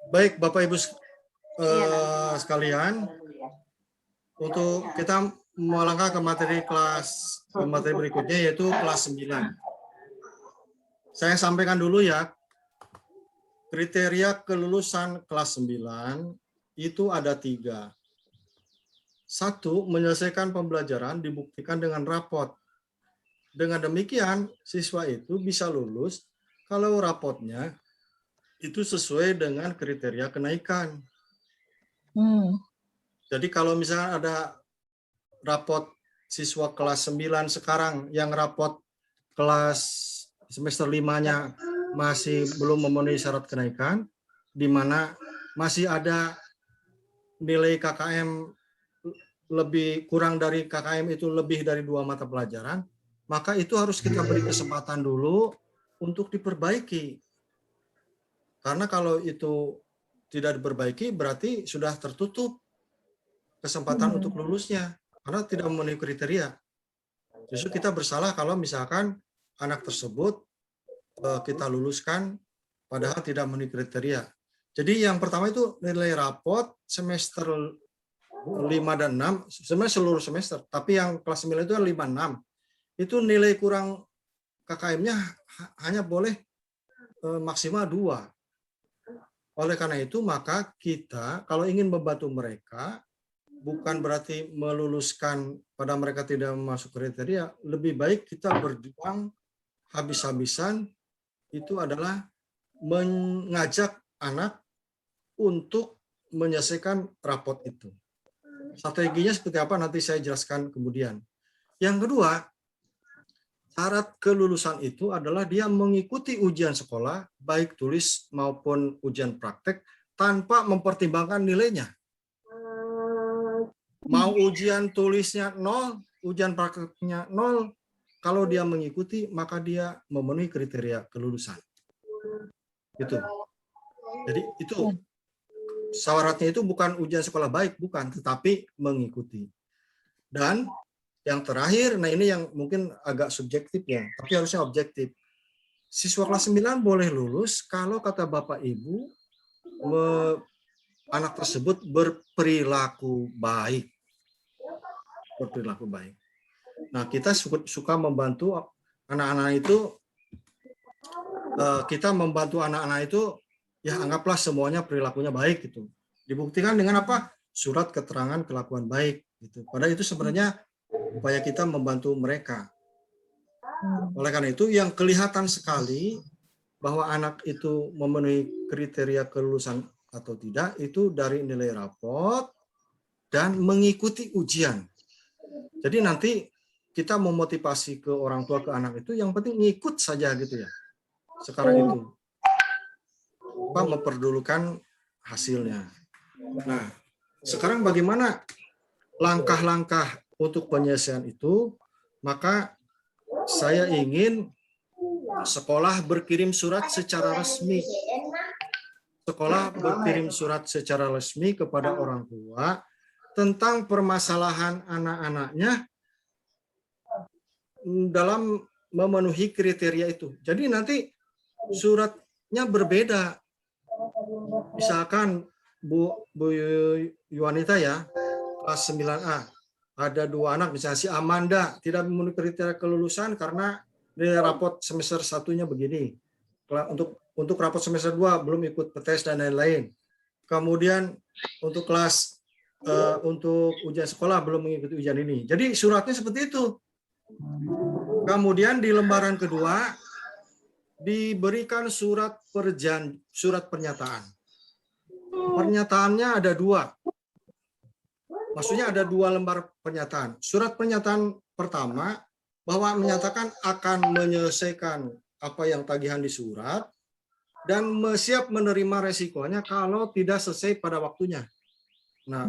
Baik, Bapak Ibu sekalian, untuk kita melangkah ke materi berikutnya, yaitu kelas 9. Saya sampaikan dulu ya, kriteria kelulusan kelas 9 itu ada 3. 1, menyelesaikan pembelajaran dibuktikan dengan rapot. Dengan demikian, siswa itu bisa lulus kalau rapotnya itu sesuai dengan kriteria kenaikan. Jadi kalau misalnya ada rapot siswa kelas 9 sekarang yang rapot kelas semester 5-nya masih belum memenuhi syarat kenaikan, di mana masih ada nilai KKM lebih kurang dari KKM itu lebih dari 2 mata pelajaran, maka itu harus kita beri kesempatan dulu untuk diperbaiki. Karena kalau itu tidak diperbaiki berarti sudah tertutup kesempatan untuk lulusnya karena tidak memenuhi kriteria. Justru kita bersalah kalau misalkan anak tersebut kita luluskan padahal tidak memenuhi kriteria. Jadi yang pertama itu nilai rapot semester 5 dan 6, sebenarnya seluruh semester, tapi yang kelas 9 itu 5, 6. Itu nilai kurang KKM-nya hanya boleh maksimal 2. Oleh karena itu, maka kita kalau ingin membantu mereka, bukan berarti meluluskan pada mereka tidak masuk kriteria, lebih baik kita berjuang habis-habisan, itu adalah mengajak anak untuk menyelesaikan rapot itu. Strateginya seperti apa nanti saya jelaskan kemudian. Yang kedua, syarat kelulusan itu adalah dia mengikuti ujian sekolah, baik tulis maupun ujian praktek, tanpa mempertimbangkan nilainya. Mau ujian tulisnya 0, ujian prakteknya 0, kalau dia mengikuti, maka dia memenuhi kriteria kelulusan. Gitu. Jadi itu syaratnya itu bukan ujian sekolah baik, bukan, tetapi mengikuti. Dan yang terakhir, nah ini yang mungkin agak subjektif ya, tapi harusnya objektif. Siswa kelas 9 boleh lulus kalau kata Bapak Ibu, anak tersebut berperilaku baik. Berperilaku baik. Nah, kita suka membantu anak-anak itu, ya anggaplah semuanya perilakunya baik gitu. Dibuktikan dengan apa? Surat keterangan kelakuan baik. Gitu. Padahal itu sebenarnya upaya kita membantu mereka. Oleh karena itu, yang kelihatan sekali bahwa anak itu memenuhi kriteria kelulusan atau tidak, itu dari nilai rapot dan mengikuti ujian. Jadi nanti kita memotivasi ke orang tua, ke anak itu, yang penting ngikut saja gitu ya. Sekarang itu. Memperdulikan hasilnya. Nah, sekarang bagaimana langkah-langkah untuk penyelesaian itu? Maka saya ingin sekolah berkirim surat secara resmi. Sekolah berkirim surat secara resmi kepada orang tua tentang permasalahan anak-anaknya dalam memenuhi kriteria itu. Jadi nanti suratnya berbeda. Misalkan Bu Yuanita ya, kelas 9A, ada 2 anak, misalnya si Amanda tidak memenuhi kriteria kelulusan karena nilai rapot semester 1-nya begini. Untuk rapot semester 2 belum ikut tes dan lain-lain. Kemudian untuk kelas untuk ujian sekolah belum mengikuti ujian ini. Jadi suratnya seperti itu. Kemudian di lembaran kedua diberikan surat pernyataan. Pernyataannya ada 2. Maksudnya ada 2 lembar pernyataan. Surat pernyataan pertama bahwa menyatakan akan menyelesaikan apa yang tagihan di surat dan siap menerima resikonya kalau tidak selesai pada waktunya. Nah,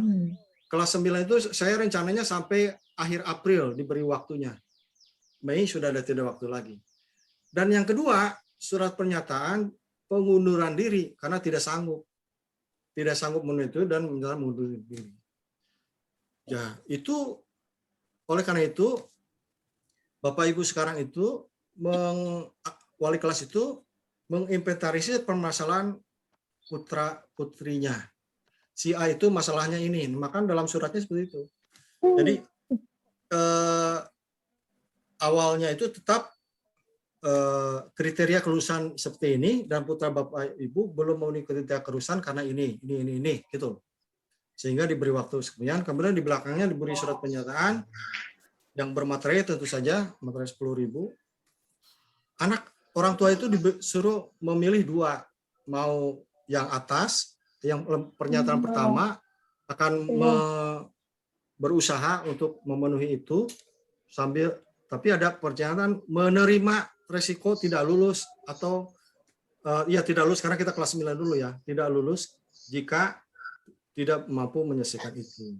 kelas 9 itu saya rencananya sampai akhir April diberi waktunya. Mei sudah ada tidak waktu lagi. Dan yang kedua, surat pernyataan pengunduran diri karena tidak sanggup memenuhi itu dan mengundurkan diri. Ya, itu oleh karena itu Bapak Ibu sekarang itu wali kelas itu menginventarisir permasalahan putra putrinya. Si A itu masalahnya ini, maka dalam suratnya seperti itu. Jadi awalnya itu tetap kriteria kelulusan seperti ini, dan putra bapak ibu belum memenuhi kriteria kelulusan karena ini gitu. Sehingga diberi waktu sekian, kemudian di belakangnya diberi surat pernyataan yang bermaterai, tentu saja materai 10.000. Orang tua itu disuruh memilih dua, mau yang atas, yang pernyataan pertama akan berusaha untuk memenuhi itu tapi ada pernyataan menerima resiko tidak lulus atau tidak lulus, karena kita kelas 9 dulu ya, tidak lulus jika tidak mampu menyelesaikan itu.